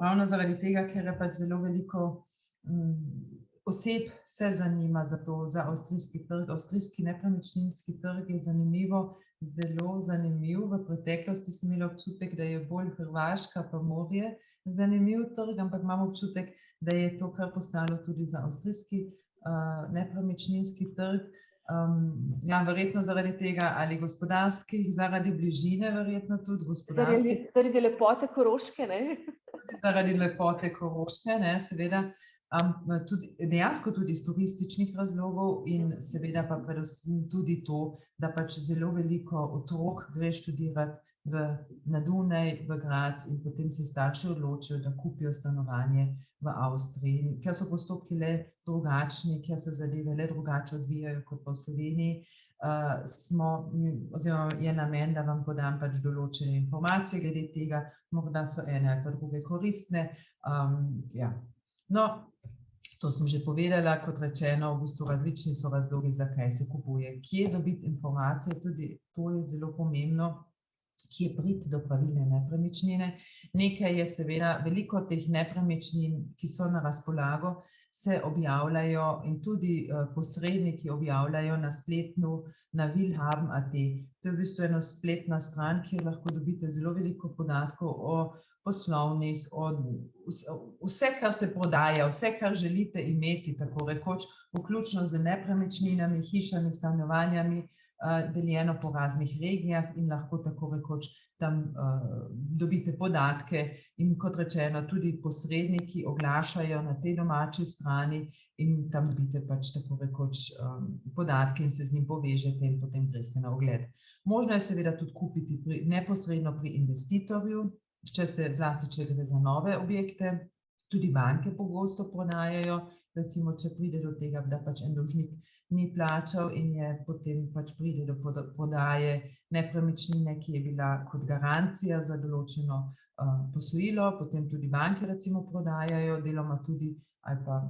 ravno zaradi tega, ker je pač zelo veliko oseb se zanima za to, za avstrijski trg. Avstrijski nepremičninski trg je zelo zanimiv. V preteklosti sem imela občutek, da je bolj Hrvaška pa morje zanimiv trg, ampak imam občutek, da je to kar postalo tudi za avstrijski nepremičninski trg. Ja, verjetno zaradi tega ali gospodarskih, zaradi bližine verjetno tudi gospodarskih. Zaradi lepote Koroške, ne? Zaradi lepote Koroške, ne, seveda. Dejansko tudi iz turističnih razlogov in seveda pa predvsem tudi to, da pač zelo veliko otrok gre študirati na Dunaj, v Graz in potem se starši odločijo, da kupijo stanovanje v Avstriji. Ker so postopki le drugačni, ker se zadeve le drugače odvijajo kot v Sloveniji, oziroma je namen, da vam podam pač določene informacije glede tega, morda so ene ali pa druge koristne. Ja. No, to sem že povedala, kot rečeno, v bistvu različni so razlogi, zakaj se kupuje. Kje dobiti informacije, tudi to je zelo pomembno, kje priti do pravilne nepremičnine. Nekaj je seveda, veliko teh nepremičnin, ki so na razpolago, se objavljajo in tudi posredniki objavljajo na spletnu, na willhaben.at. To je v bistvu ena spletna stran, kjer lahko dobite zelo veliko podatkov o poslovnih, vse, kar se prodaja, vse, kar želite imeti, tako rekoč, vključno z nepremičninami, hišami, stanovanjami, deljeno po raznih regijah in lahko tako rekoč tam dobite podatke in kot rečeno, tudi posredniki oglašajo na tej domači strani in tam dobite pač tako rekoč podatke in se z njim povežete in potem greste na ogled. Možno je seveda tudi kupiti neposredno pri investitorju, zlasti če gre za nove objekte, tudi banke pogosto prodajajo, recimo, če pride do tega, da pač en dolžnik ni plačal in je potem pač pride do prodaje nepremičnine, ki je bila kot garancija za določeno posojilo, potem tudi banke recimo prodajajo, deloma tudi, ali pa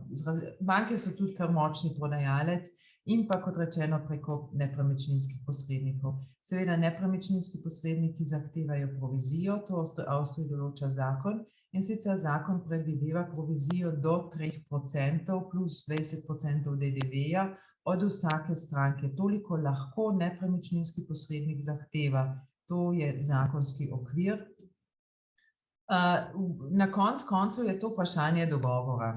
banke so tudi kar močni prodajalec in pa kot rečeno preko nepremičninskih posrednikov. Seveda nepremičninski posredniki zahtevajo provizijo, to v Avstriji določa zakon in sicer zakon predvideva provizijo do 3% plus 20% DDV-ja od vsake stranke. Toliko lahko nepremičninski posrednik zahteva, to je zakonski okvir. Na koncu je to vprašanje dogovora.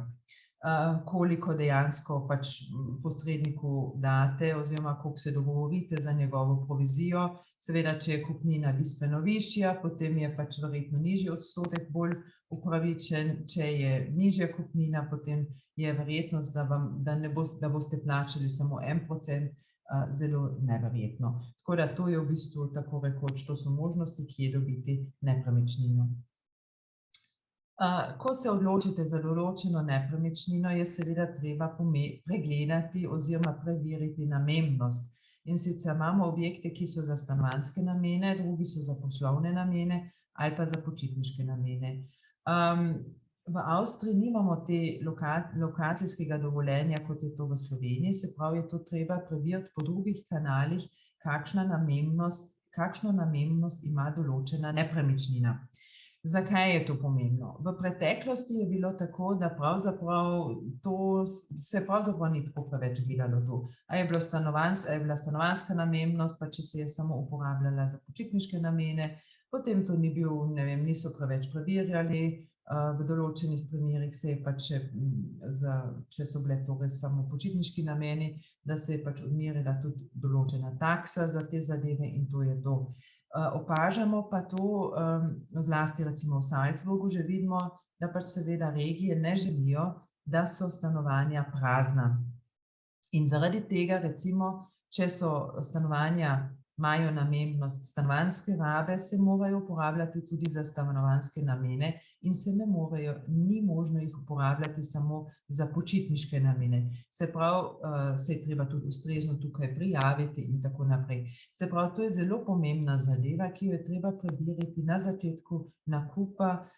Koliko dejansko pač posredniku date oziroma koliko se dogovorite za njegovo provizijo. Seveda, če je kupnina bistveno višja, potem je pač verjetno nižji odstotek bolj upravičen, če je nižja kupnina, potem je verjetnost, da boste plačali samo 1%, zelo neverjetno. Tako da to je v bistvu tako rekoč, to so možnosti, kje dobiti nepremičnino. Ko se odločite za določeno nepremičnino, je seveda treba pregledati oziroma preveriti namembnost. In sicer imamo objekte, ki so za stanovanjske namene, drugi so za poslovne namene ali pa za počitniške namene. V Avstriji nimamo te lokacijskega dovoljenja, kot je to v Sloveniji, se pravi, je to treba preveriti po drugih kanalih, kakšno namembnost ima določena nepremičnina. Zakaj je to pomembno? V preteklosti je bilo tako, da se pravzaprav ni tako preveč gledalo to. A je bila stanovanjska namembnost, pa če se je samo uporabljala za počitniške namene, potem to ni bil, ne vem, niso preveč preverjali, v določenih primerih se je pač, če so bile torej samo počitniški nameni, da se je pač odmerila tudi določena taksa za te zadeve in to je to. Opažamo pa to, zlasti recimo v Salzburgu že vidimo, da pač seveda regije ne želijo, da so stanovanja prazna. In zaradi tega recimo, če so stanovanja imajo namembnost stanovanjske rabe, se morajo uporabljati tudi za stanovanjske namene in ni možno jih uporabljati samo za počitniške namene. Se pravi, se je treba tudi ustrezno tukaj prijaviti in tako naprej. Se pravi, to je zelo pomembna zadeva, ki jo je treba preveriti na začetku nakupa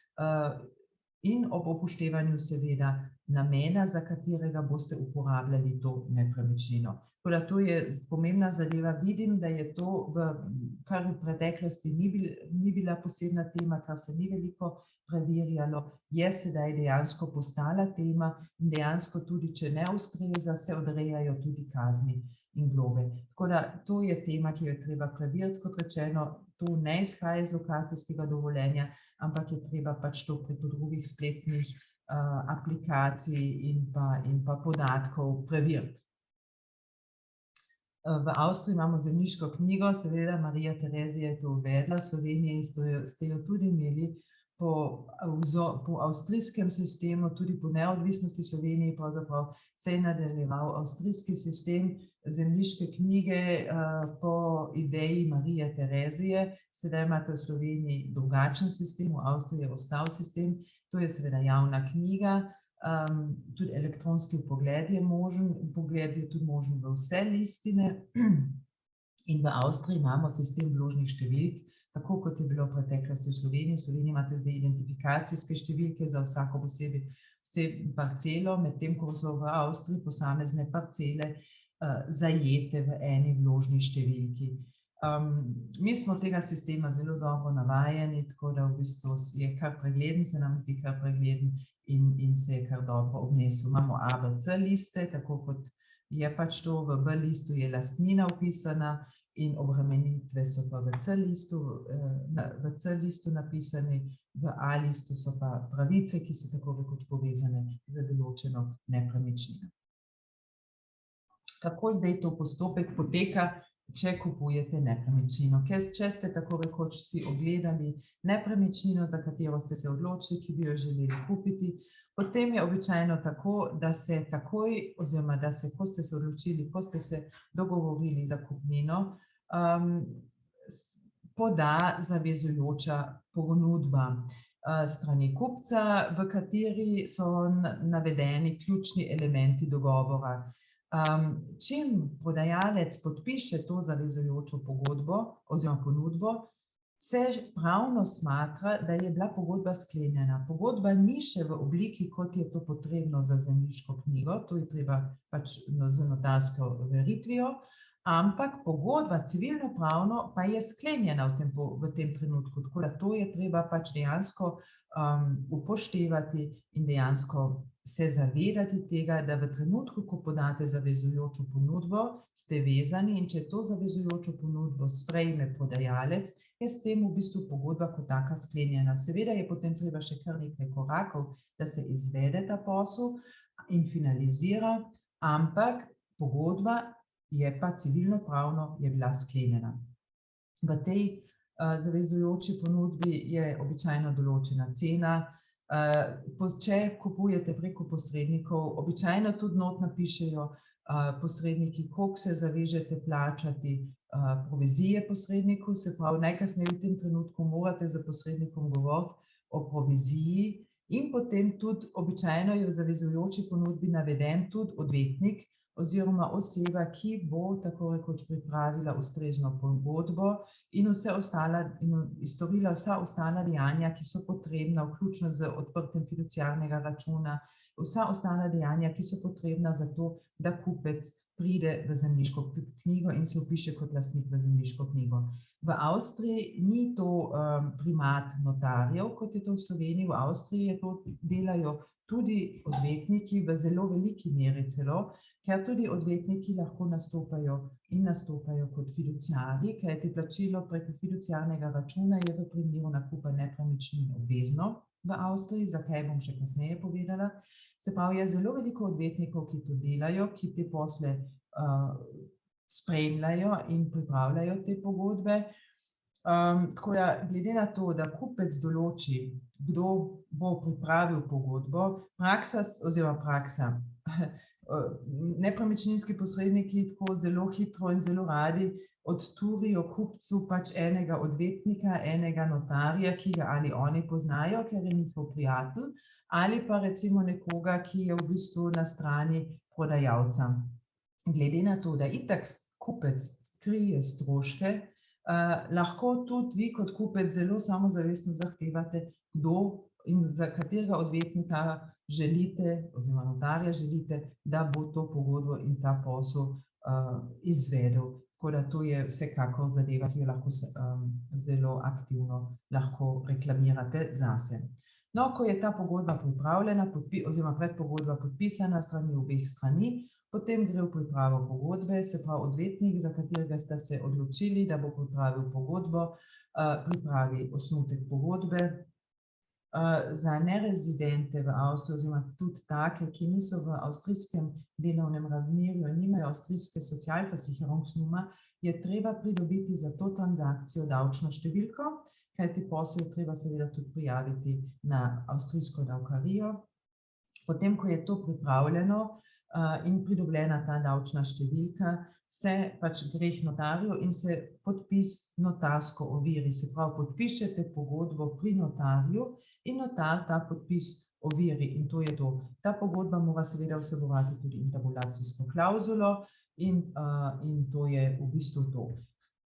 in ob upoštevanju seveda namena, za katerega boste uporabljali to nepremičnino. Tako da to je pomembna zadeva. Vidim, da je to, kar v preteklosti ni bila posebna tema, kar se ni veliko preverjalo, je sedaj dejansko postala tema in dejansko tudi, če ne ustreza, se odrejajo tudi kazni in globe. Tako da to je tema, ki jo je treba preveriti, kot rečeno, to ne izhaja iz lokacijskega dovoljenja, ampak je treba pač to preko drugih spletnih aplikacij in pa podatkov preveriti. V Avstriji imamo zemljiško knjigo, seveda Marija Terezija je to uvedla, v Sloveniji ste jo tudi imeli po avstrijskem sistemu, tudi po neodvisnosti Slovenije, pravzaprav se je nadaljeval avstrijski sistem zemljiške knjige po ideji Marije Terezije. Sedaj imate v Sloveniji drugačen sistem, v Avstriji je ostal sistem, to je seveda javna knjiga. Tudi elektronski vpogled je možen, vpogled je tudi možen v vse listine in v Avstriji imamo sistem vložnih številk, tako kot je bilo v preteklosti v Sloveniji. V Sloveniji imate zdaj identifikacijske številke za vsako posebej parcelo, medtem ko so v Avstriji posamezne parcele zajete v eni vložni številki. Mi smo tega sistema zelo dobro navajeni, tako da v bistvu je kar pregleden, se nam zdi kar pregleden in se je kar dobro obnesel. Imamo ABC liste, tako kot je pač to, v B listu je lastnina vpisana in obremenitve so pa v C listu napisani, v A listu so pa pravice, ki so tako rekoč povezane z določeno nepremičnino. Kako zdaj to postopek poteka, če kupujete nepremičnino? Če ste tako rekoč si ogledali nepremičnino, za katero ste se odločili, ki bi jo želeli kupiti, potem je običajno tako, da se takoj, oziroma da se, ko ste se odločili, ko ste se dogovorili za kupnino, poda zavezujoča ponudba strani kupca, v kateri so navedeni ključni elementi dogovora. Čim prodajalec podpiše to zavezujočo pogodbo oziroma ponudbo, se pravno smatra, da je bila pogodba sklenjena. Pogodba ni še v obliki, kot je to potrebno za zemljiško knjigo, to je treba pač z notarsko overitvijo, ampak pogodba civilnopravno pa je sklenjena v tem trenutku, tako da to je treba pač dejansko upoštevati in dejansko se zavedati tega, da v trenutku, ko podate zavezujočo ponudbo, ste vezani in če to zavezujočo ponudbo sprejme prodajalec, je s tem v bistvu pogodba kot taka sklenjena. Seveda je potem treba še kar nekaj korakov, da se izvede ta posel in finalizira, ampak pogodba je pa civilnopravno je bila sklenjena. V tej zavezujoči ponudbi je običajno določena cena. Če kupujete preko posrednikov, običajno tudi not napišejo posredniki, koliko se zavežete plačati provizije posredniku, se pravi, najkasneje v tem trenutku morate za posrednikom govoriti o proviziji in potem tudi običajno je v zavezujoči ponudbi naveden tudi odvetnik oziroma oseba, ki bo tako rekoč pripravila ustrezno pogodbo in storila vsa ostala dejanja, ki so potrebna, vključno z odprtjem fiduciarnega računa, vsa ostala dejanja, ki so potrebna za to, da kupec pride v zemljiško knjigo in se vpiše kot lastnik v zemljiško knjigo. V Avstriji ni to primat notarjev, kot je to v Sloveniji. V Avstriji to delajo tudi odvetniki, v zelo veliki meri celo, ker tudi odvetniki lahko nastopajo kot fiduciarji, kajti plačilo preko fiduciarnega računa je v primeru nakupa nepremičnin obvezno v Avstriji, zakaj bom še kasneje povedala. Se pravi, je zelo veliko odvetnikov, ki to delajo, ki te posle spremljajo in pripravljajo te pogodbe. Tako da, glede na to, da kupec določi, kdo bo pripravil pogodbo, nepremičninski posredniki tako zelo hitro in zelo radi odturijo kupcu pač enega odvetnika, enega notarja, ki ga ali oni poznajo, ker je njihov prijatelj, ali pa recimo nekoga, ki je v bistvu na strani prodajalca. Glede na to, da itak kupec krije stroške, lahko tudi vi kot kupec zelo samozavestno zahtevate, kdo in za katerega odvetnika želite, oziroma notarja želite, da bo to pogodbo in ta posel izvedel. Tako da to je vsekakor zadeva, ki jo lahko zelo aktivno lahko reklamirate zase. No, ko je ta pogodba pripravljena, oziroma predpogodba podpisana strani obeh strani, potem gre v pripravo pogodbe, se pravi odvetnik, za katerega ste se odločili, da bo pripravil pogodbo, pripravi osnutek pogodbe. Za nerezidente v Avstriji, oziroma tudi take, ki niso v avstrijskem delovnem razmerju in nimajo avstrijske Sozialversicherungsnummer, je treba pridobiti za to transakcijo davčno številko, kajti posel je treba seveda tudi prijaviti na avstrijsko davkarijo. Potem, ko je to pripravljeno in pridobljena ta davčna številka, se pač gre k notarju in se podpis notarsko oviri. Se pravi, podpišete pogodbo pri notarju in notar ta podpis oviri in to je to. Ta pogodba mora seveda vsebovati tudi intabulacijsko klavzulo in to je v bistvu to.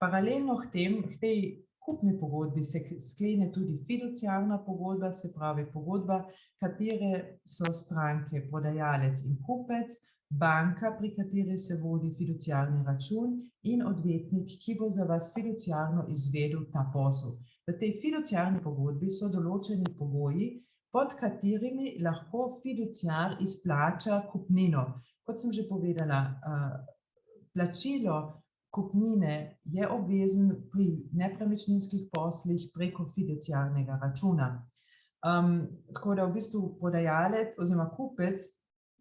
Paralelno k tej kupni pogodbi se sklene tudi fiduciarna pogodba, se pravi pogodba, katere so stranke prodajalec in kupec, banka, pri kateri se vodi fiduciarni račun in odvetnik, ki bo za vas fiduciarno izvedel ta posel. V tej fiduciarni pogodbi so določeni pogoji, pod katerimi lahko fiduciar izplača kupnino. Kot sem že povedala, plačilo kupnine je obvezen pri nepremičninskih poslih preko fiduciarnega računa. Tako da v bistvu prodajalec oziroma kupec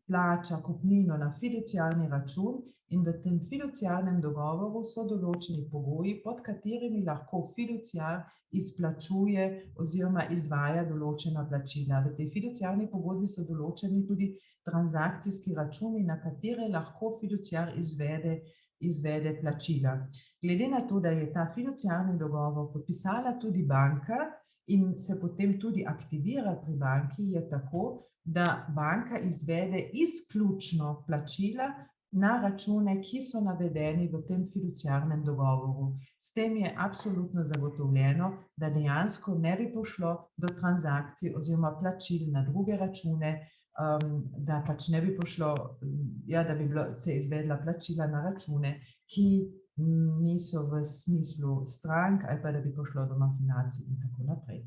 plača kupnino na fiduciarni račun in v tem fiduciarnem dogovoru so določeni pogoji, pod katerimi lahko fiduciar izplačuje oziroma izvaja določena plačila. V tej fiduciarni pogodbi so določeni tudi transakcijski računi, na katere lahko fiduciar izvede plačila. Glede na to, da je ta fiduciarni dogovor podpisala tudi banka in se potem tudi aktivira pri banki, je tako, da banka izvede izključno plačila na račune, ki so navedeni v tem fiduciarnem dogovoru. S tem je absolutno zagotovljeno, da dejansko ne bi prišlo do transakcij oziroma plačil na druge račune, da pač ne bi prišlo, da bi se izvedla plačila na račune, ki niso v smislu strank ali pa da bi prišlo do mahinacij in tako naprej.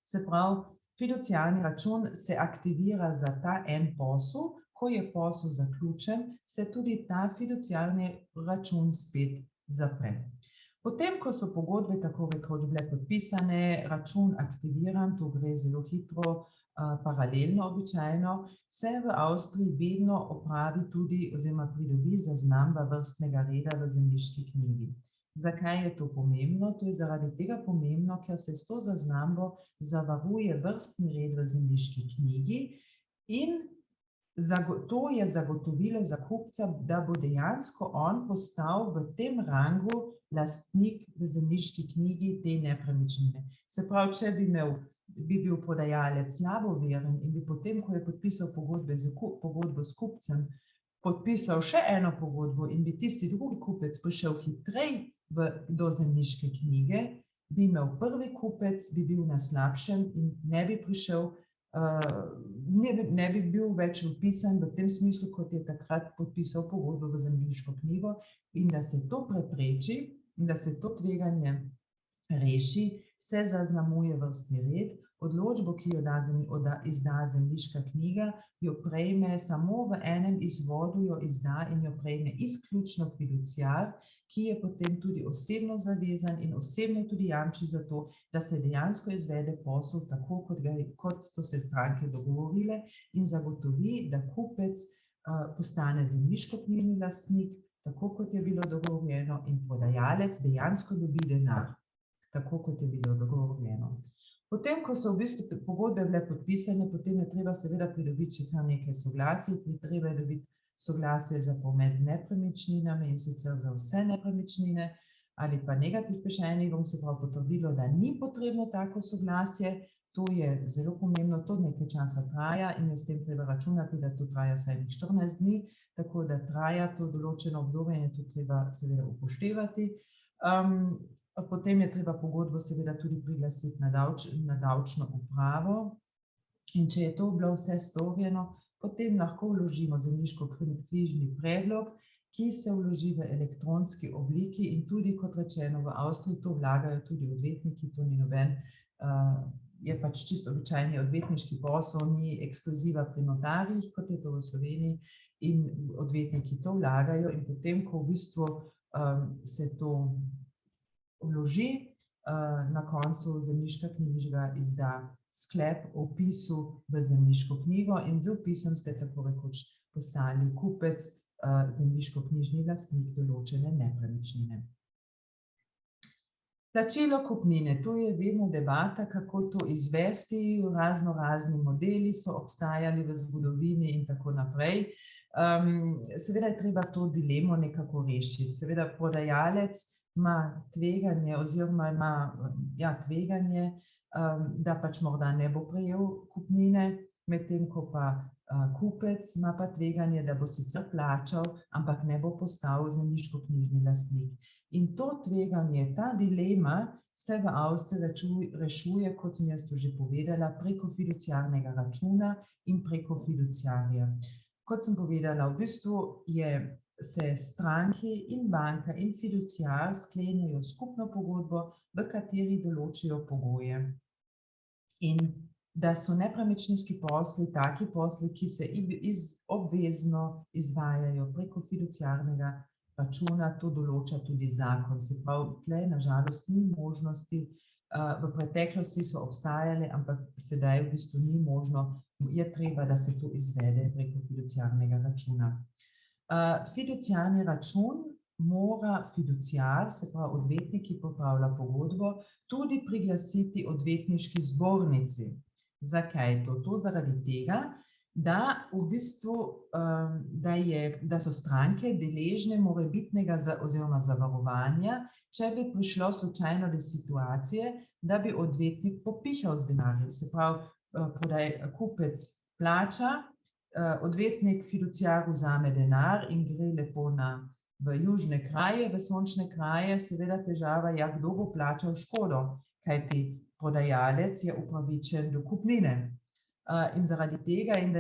Se pravi, fiduciarni račun se aktivira za ta en posel, ko je posel zaključen, se tudi ta fiduciarni račun spet zapre. Potem, ko so pogodbe tako rekoč bile podpisane, račun aktiviran, to gre zelo hitro, paralelno običajno, se v Avstriji vedno opravi tudi oziroma pridobi zaznamba vrstnega reda v zemljiški knjigi. Zakaj je to pomembno? To je zaradi tega pomembno, ker se s to zaznambo zavaruje vrstni red v zemljiški knjigi in to je zagotovilo za kupca, da bo dejansko on postal v tem rangu lastnik v zemljiški knjigi te nepremičnine. Se pravi, če bi bil prodajalec slaboveren in bi potem, ko je podpisal pogodbo s kupcem, podpisal še eno pogodbo in bi tisti drugi kupec prišel hitreje do zemljiške knjige, bi imel prvi kupec, bi bil na slabšem in ne bi prišel, ne bi bil več vpisan v tem smislu, kot je takrat podpisal pogodbo v zemljiško knjigo, in da se to prepreči in da se to tveganje reši, se zaznamuje vrstni red. Odločbo, ki jo izda zemljiška knjiga, jo prejme samo v enem izvodu, jo izda in jo prejme izključno fiduciar, ki je potem tudi osebno zavezan in osebno tudi jamči za to, da se dejansko izvede posel tako, kot so se stranke dogovorile in zagotovi, da kupec postane zemljiškoknjižni lastnik, tako kot je bilo dogovorjeno, in prodajalec dejansko dobi denar, tako kot je bilo dogovorjeno. Potem, ko so v bistvu pogodbe bile podpisane, potem je treba seveda pridobiti še kar nekaj soglasij. Treba je dobiti soglasje za promet z nepremičninami in sicer za vse nepremičnine ali pa negativ bescheinigung, se pravi potrdilo, da ni potrebno tako soglasje. To je zelo pomembno, to nekaj časa traja in je s tem treba računati, da to traja vsaj 14 dni, tako da traja to določeno obdobje in je to treba seveda upoštevati. Potem je treba pogodbo seveda tudi priglasiti na davčno upravo. In če je to bilo vse storjeno, potem lahko vložimo zemljiškoknjižni predlog, ki se vloži v elektronski obliki in tudi, kot rečeno, v Avstriji to vlagajo tudi odvetniki, to ni noben, je pač čisto običajni odvetniški posel, ni ekskluziva pri notarjih, kot je to v Sloveniji, in odvetniki to vlagajo in potem, ko v bistvu se to vloži, na koncu zemljiška knjižga izda sklep o vpisu v zemljiško knjigo in z vpisom ste tako rekoč postali kupec, zemljiškoknjižni lastnik določene nepremičnine. Plačilo kupnine, to je vedno debata, kako to izvesti, razni modeli so obstajali v zgodovini in tako naprej. Seveda je treba to dilemo nekako rešiti. Seveda prodajalec ima tveganje oziroma ima tveganje, da pač morda ne bo prejel kupnine, medtem ko pa kupec ima pa tveganje, da bo sicer plačal, ampak ne bo postal zemljiškoknjižni lastnik. In to tveganje, ta dilema se v Avstriji rešuje, kot sem jaz to že povedala, preko fiduciarnega računa in preko fiduciarja. Kot sem povedala, v bistvu se stranki in banka in fiduciar sklenejo skupno pogodbo, v kateri določijo pogoje. In da so nepremičninski posli taki posli, ki se obvezno izvajajo preko fiduciarnega računa, to določa tudi zakon. Se pravi, tle na žalost ni možnosti, v preteklosti so obstajale, ampak sedaj v bistvu ni možno, je treba, da se to izvede preko fiduciarnega računa. Fiduciarni račun mora fiduciar, se pravi odvetnik, ki popravlja pogodbo, tudi priglasiti odvetniški zbornici. Zakaj to? To zaradi tega, da v bistvu, da so stranke deležne morebitnega oziroma zavarovanja, če bi prišlo slučajno do situacije, da bi odvetnik popihal z denarjem. Se pravi, kupec plača, odvetnik fiduciar vzame denar in gre lepo v južne kraje, v sončne kraje, seveda težava je, kdo bo plačal škodo, kajti prodajalec je upravičen do kupnine. In zaradi tega, in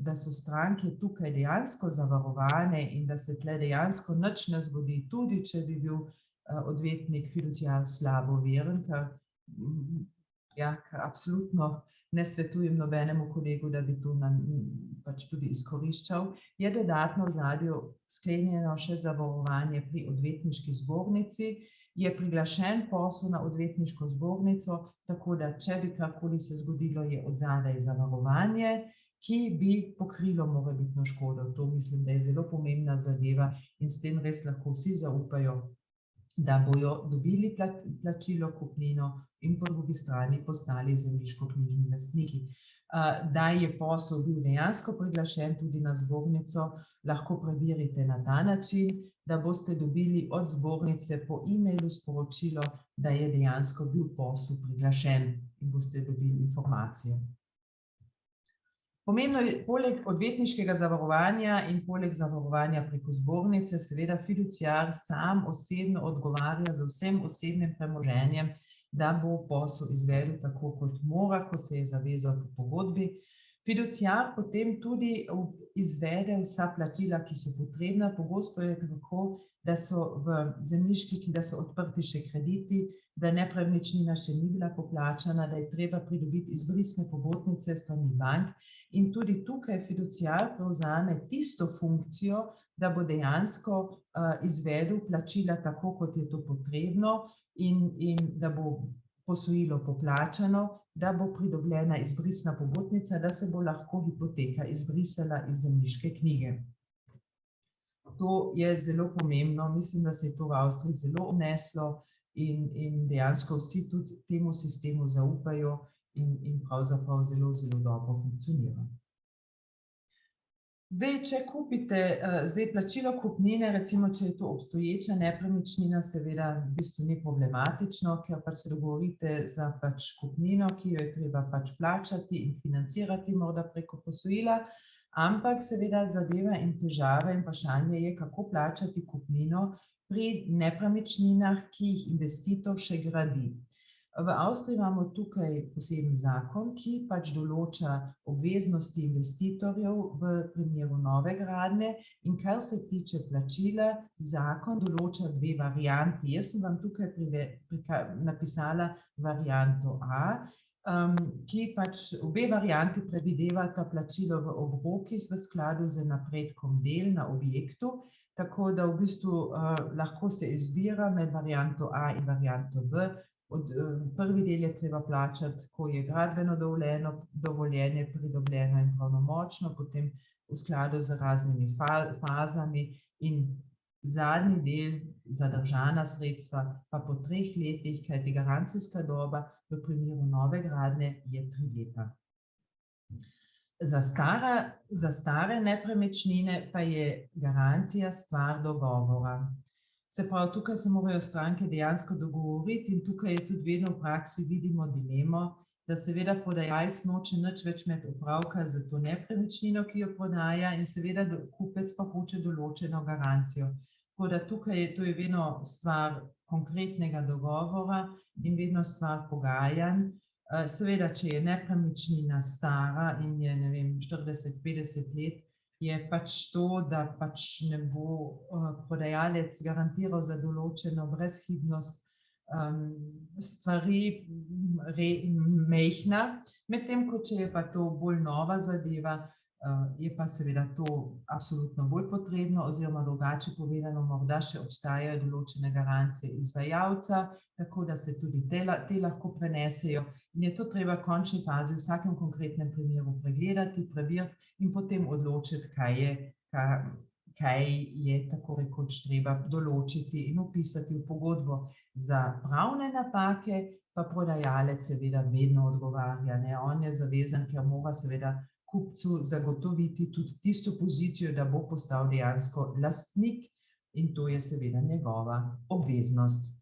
da so stranke tukaj dejansko zavarovane in da se tle dejansko nič ne zgodi, tudi če bi bil odvetnik fiduciar slavoveren, ker absolutno ne svetujem nobenemu kolegu, da bi to pač tudi izkoriščal, je dodatno v ozadju sklenjeno še zavarovanje pri odvetniški zbornici, je priglašen posel na odvetniško zbornico, tako da če bi karkoli se zgodilo, je od zadaj zavarovanje, ki bi pokrilo morebitno škodo. To mislim, da je zelo pomembna zadeva in s tem res lahko vsi zaupajo, da bojo dobili plačilo kupnino in po drugi strani postali zemljiškoknjižni lastniki. Da je posel bil dejansko priglašen tudi na zbornico, lahko preverite na ta način, da boste dobili od zbornice po e-mailu sporočilo, da je dejansko bil posel priglašen in boste dobili informacije. Pomembno je, poleg odvetniškega zavarovanja in poleg zavarovanja preko zbornice, seveda fiduciar sam osebno odgovarja z vsem osebnim premoženjem, da bo posel izvedel tako, kot mora, kot se je zavezal po pogodbi. Fiduciar potem tudi izvede vsa plačila, ki so potrebna. Pogosto je tako, da so v zemljiški, da so odprti še krediti, da nepremičnina še ni bila poplačana, da je treba pridobiti izbrisne pobotnice s strani bank. In tudi tukaj fiduciar prevzame tisto funkcijo, da bo dejansko izvedel plačila tako, kot je to potrebno in da bo posojilo poplačano, da bo pridobljena izbrisna pobotnica, da se bo lahko hipoteka izbrisala iz zemljiške knjige. To je zelo pomembno, mislim, da se je to v Avstriji zelo vneslo in dejansko vsi tudi temu sistemu zaupajo in pravzaprav zelo, zelo dobro funkcionira. Zdaj, če kupite plačilo kupnine, recimo, če je to obstoječa nepremičnina, seveda v bistvu ni problematično, ker pač se dogovorite za pač kupnino, ki jo je treba pač plačati in financirati morda preko posojila, ampak seveda zadeva in težava in vprašanje je, kako plačati kupnino, pri nepremičninah, ki jih investitor še gradi. V Avstriji imamo tukaj poseben zakon, ki pač določa obveznosti investitorjev v primeru nove gradnje, in kar se tiče plačila, zakon določa dve varianti. Jaz sem vam tukaj napisala varianto A, ki pač obe varianti predvidevata plačilo v obrokih v skladu z napredkom del na objektu, tako da v bistvu lahko se izbira med varianto A in varianto B. Prvi del je treba plačati, ko je gradbeno dovoljenje pridobljeno in pravnomočno, potem v skladu z raznimi fazami, in zadnji del, zadržana sredstva, pa po 3 letih, kajti garancijska doba v primeru nove gradnje je 3 leta. Za stare nepremičnine pa je garancija stvar dogovora. Se pravi, tukaj se morajo stranke dejansko dogovoriti, in tukaj je tudi vedno v praksi vidimo dilemo, da seveda prodajalec noče nič več imeti opravka z to nepremičnino, ki jo prodaja, in seveda kupec pa hoče določeno garancijo. Tako da tukaj to je vedno stvar konkretnega dogovora in vedno stvar pogajanj. Seveda, če je nepremičnina stara in je, ne vem, 40-50 let, je pač to, da pač ne bo prodajalec garantiral za določeno brezhibnost stvari majhna, medtem ko če je pa to bolj nova zadeva, je pa seveda to absolutno bolj potrebno, oziroma drugače povedano, morda še obstajajo določene garancije izvajalca, tako da se tudi te lahko prenesejo, in je to treba v končni fazi v vsakem konkretnem primeru pregledati, preveriti in potem odločiti, kaj je tako rekoč treba določiti in vpisati v pogodbo. Za pravne napake pa prodajalec seveda vedno odgovarja, ne, on je zavezan, ker mora seveda kupcu zagotoviti tudi tisto pozicijo, da bo postal dejansko lastnik, in to je seveda njegova obveznost.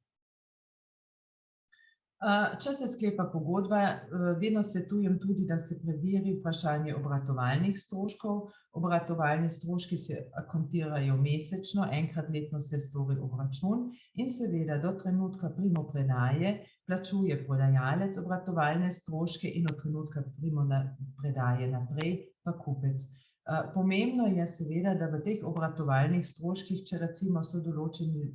Če se sklepa pogodba, vedno svetujem tudi, da se preveri vprašanje obratovalnih stroškov. Obratovalni stroški se akontirajo mesečno, enkrat letno se stori obračun, in seveda do trenutka primopredaje plačuje prodajalec obratovalne stroške in od trenutka primopredaje naprej pa kupec. Pomembno je seveda, da v teh obratovalnih stroških, če recimo so določeni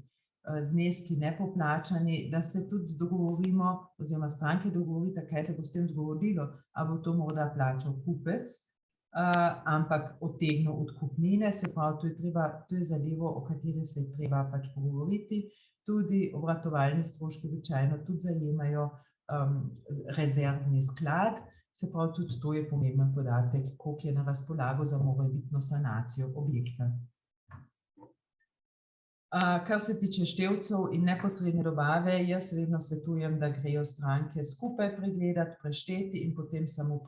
zneski nepoplačani, da se tudi dogovorimo, oziroma stranke dogovorita, kaj se bo s tem zgodilo, a bo to morda plačal kupec, ampak odtegnil odkupnine, se pravi, to je zadevo, o kateri se je treba pač pogovoriti. Tudi obratovalni stroški običajno tudi zajemajo rezervni sklad, se pravi, tudi to je pomemben podatek, koliko je na razpolago za morebitno sanacijo objekta. Kar se tiče števcev in neposredne dobave, jaz vedno svetujem, da grejo stranke skupaj pregledati, prešteti in potem samo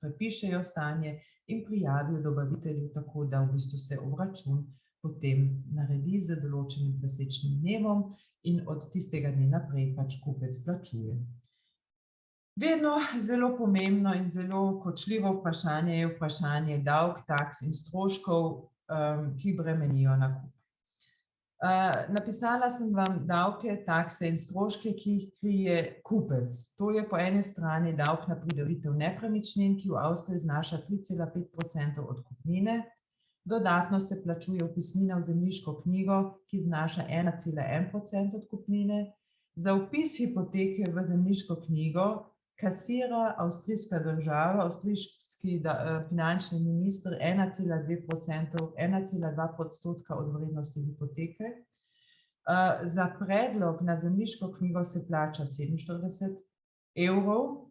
prepišejo stanje in prijavijo dobavitelju, tako da v bistvu se obračun potem naredi z določenim presečnim dnevom in od tistega dne naprej pač kupec plačuje. Vedno zelo pomembno in zelo kočljivo vprašanje je vprašanje davk, taks in stroškov, ki bremenijo nakup. Napisala sem vam davke, takse in stroške, ki jih krije kupec. To je po eni strani davek na pridobitev nepremičnin, ki v Avstriji znaša 3,5% odkupnine. Dodatno se plačuje vpisnina v zemljiško knjigo, ki znaša 1,1% odkupnine. Za vpis hipoteke v zemljiško knjigo kasira avstrijska država, avstrijski finančni minister 1,2% od vrednosti hipoteke. Za predlog na zemljiško knjigo se plača 47 €.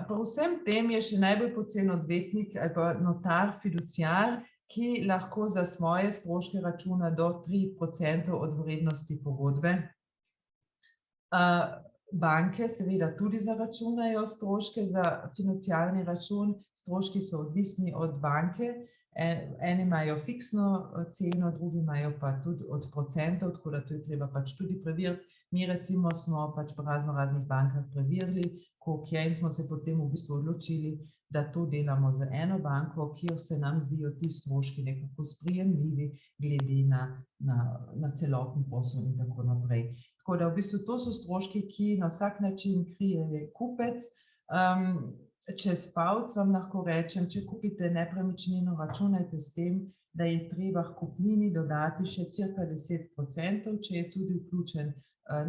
Pri vsem tem je še najbolj poceni odvetnik ali pa notar fiduciar, ki lahko za svoje stroške računa do 3% od vrednosti pogodbe. Banke seveda tudi zaračunajo stroške za fiduciarni račun, stroški so odvisni od banke, eni imajo fiksno ceno, drugi imajo pa tudi od procentov, tako da to je treba pač tudi preveriti. Mi recimo smo pač po raznih bankah preverili, koliko je, in smo se potem v bistvu odločili, da to delamo z eno banko, kjer se nam zdijo ti stroški nekako sprejemljivi glede na celoten posel in tako naprej. Tako da v bistvu to so stroški, ki na vsak način krije kupec. Čez palec vam lahko rečem, če kupite nepremičnino, računajte s tem, da je treba k kupnini dodati še cirka 10%, če je tudi vključen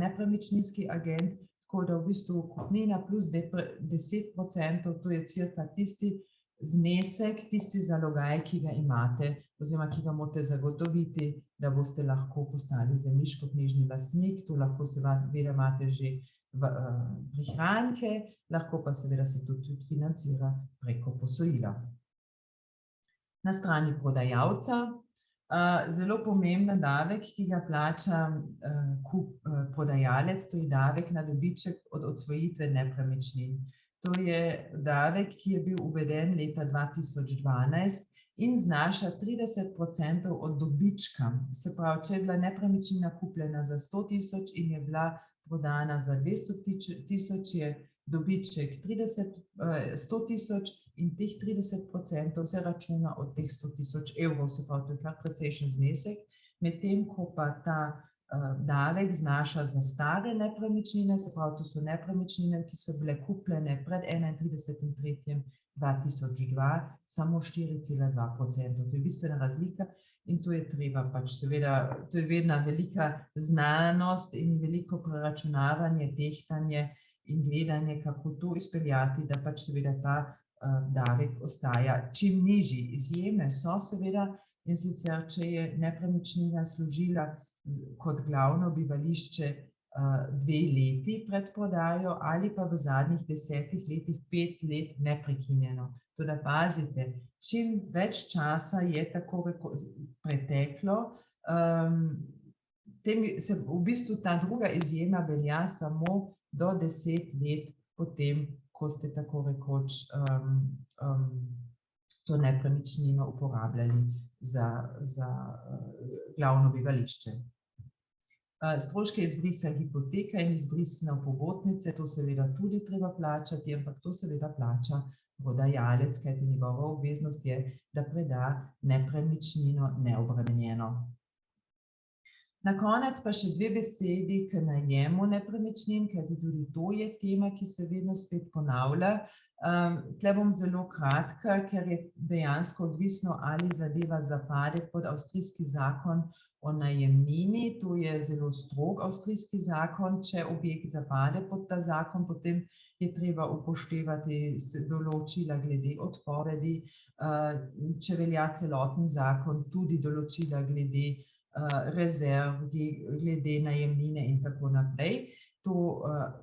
nepremičninski agent, tako da v bistvu kupnina plus 10%, to je cirka tisti znesek, tisti zalogaj, ki ga imate, oziroma ki ga morate zagotoviti, da boste lahko postali zemljiškoknjižni lastnik. To lahko seveda imate že prihranke, lahko pa seveda se tudi financira preko posojila. Na strani prodajalca zelo pomemben davek, ki ga plača prodajalec, to je davek na dobiček od odsvojitve nepremičnin. To je davek, ki je bil uveden leta 2012 in znaša 30% od dobička. Se pravi, če je bila nepremičnina kupljena za 100 tisoč in je bila prodana za 200 tisoč, je dobiček 100 tisoč in teh 30% se računa od teh 100 tisoč evrov, se pravi, to je kar precejšen znesek, medtem ko pa ta davek znaša za stare nepremičnine, se pravi, to so nepremičnine, ki so bile kupljene pred 31.3.2002, samo 4,2%. To je bistvena razlika in to je treba pač seveda, to je vedno velika znanost in veliko preračunavanje, tehtanje in gledanje, kako to izpeljati, da pač seveda ta davek ostaja čim nižji. Izjeme so seveda, in sicer, če je nepremičnina služila kot glavno bivališče 2 leti pred prodajo ali pa v zadnjih 10 letih 5 let neprekinjeno. Toda pazite, čim več časa je tako preteklo, v bistvu ta druga izjema velja samo do 10 let potem, ko ste tako rekoč to nepremičnino uporabljali za glavno bivališče. Stroške izbrisa hipoteke in izbrisne pobotnice, to seveda tudi treba plačati, ampak to seveda plača prodajalec, kajti njegova obveznost je, da preda nepremičnino neobremenjeno. Na konec pa še 2 besedi k najemu nepremičnin, kajti tudi to je tema, ki se vedno spet ponavlja. Tle bom zelo kratka, ker je dejansko odvisno, ali zadeva zapade pod avstrijski zakon o najemnini. To je zelo strog avstrijski zakon. Če objekt zapade pod ta zakon, potem je treba upoštevati določila glede odpovedi. Če velja celoten zakon, tudi določila glede rezerv, glede najemnine in tako naprej. To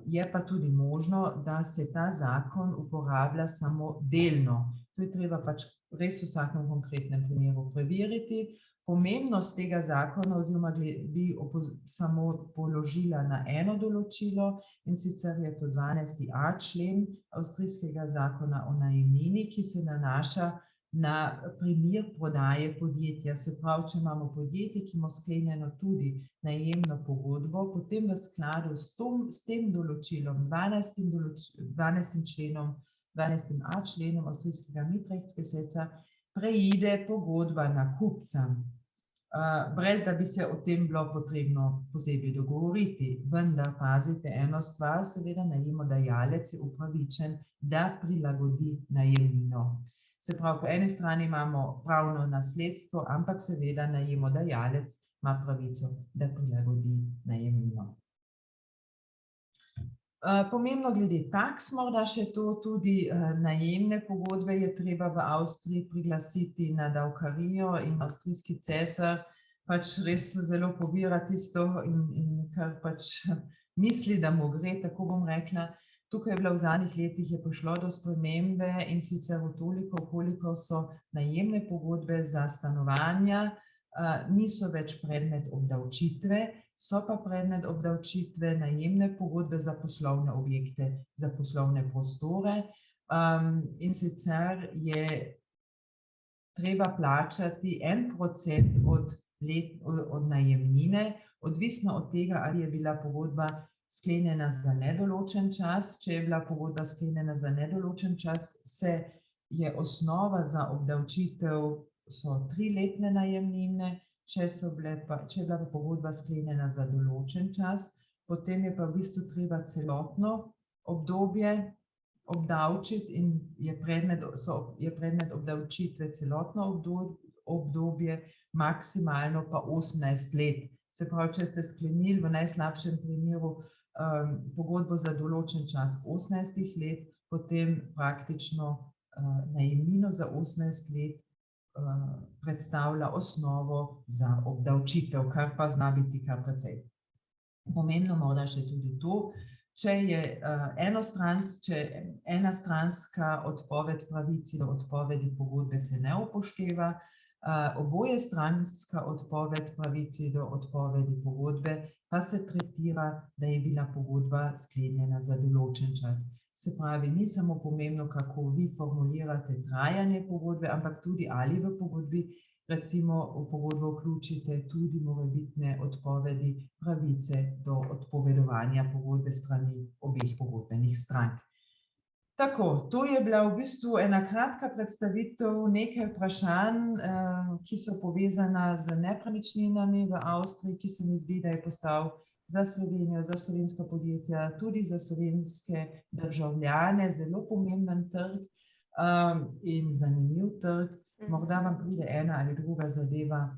je pa tudi možno, da se ta zakon uporablja samo delno. To je treba pač res v vsakem konkretnem primeru preveriti. Pomembnost tega zakona oziroma bi samo položila na eno določilo, in sicer je to 12.a člen avstrijskega zakona o najemnini, ki se nanaša na primer prodaje podjetja. Se pravi, če imamo podjetje, ki ima sklenjeno tudi najemno pogodbo, potem v skladu s tem določilom, 12. členom, 12.a členom avstrijskega Mietrechtsgesetza, preide pogodba na kupca, brez da bi se o tem bilo potrebno posebej dogovoriti. Vendar pazite eno stvar, seveda najemodajalec je upravičen, da prilagodi najemnino. Se pravi, po eni strani imamo pravno nasledstvo, ampak seveda najemodajalec ima pravico, da prilagodi najemnino. Pomembno glede taks morda še to, tudi najemne pogodbe je treba v Avstriji priglasiti na davkarijo in avstrijski cesar pač res zelo pobira tisto in kar pač misli, da mu gre, tako bom rekla. Tukaj je bilo v zadnjih letih je prišlo do spremembe, in sicer v toliko, koliko so najemne pogodbe za stanovanja, niso več predmet obdavčitve, so pa predmet obdavčitve najemne pogodbe za poslovne objekte, za poslovne prostore. In sicer je treba plačati 1% od najemnine, odvisno od tega, ali je bila pogodba sklenjena za nedoločen čas. Če je bila pogodba sklenjena za nedoločen čas, je osnova za obdavčitev so 3-letne najemnine. Če je bila pogodba sklenjena za določen čas, potem je pa v bistvu treba celotno obdobje obdavčiti in je predmet obdavčitve celotno obdobje, maksimalno pa 18 let. Se pravi, če ste sklenili v najslabšem primeru pogodbo za določen čas 18 let, potem praktično najemnino za 18 let predstavlja osnovo za obdavčitev, kar pa zna biti kar precej. Pomembno morda še tudi to, če je enostranska odpoved pravici do odpovedi pogodbe se ne upošteva, obojestranska odpoved pravici do odpovedi pogodbe pa se tretira, da je bila pogodba sklenjena za določen čas. Se pravi, ni samo pomembno, kako vi formulirate trajanje pogodbe, ampak tudi ali v pogodbi, recimo v pogodbo vključite tudi morebitne odpovedi pravice do odpovedovanja pogodbe strani obeh pogodbenih strank. Tako, to je bila v bistvu ena kratka predstavitev nekaj vprašanj, ki so povezana z nepremičninami v Avstriji, ki se mi zdi, da je postal za Slovenijo, za slovenska podjetja, tudi za slovenske državljane zelo pomemben trg in zanimiv trg. Morda vam pride ena ali druga zadeva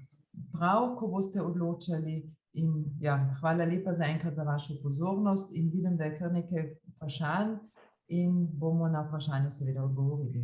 prav, ko boste odločali. In ja, hvala lepa zaenkrat za vašo pozornost in vidim, da je kar nekaj vprašanj in bomo na vprašanje seveda odgovorili.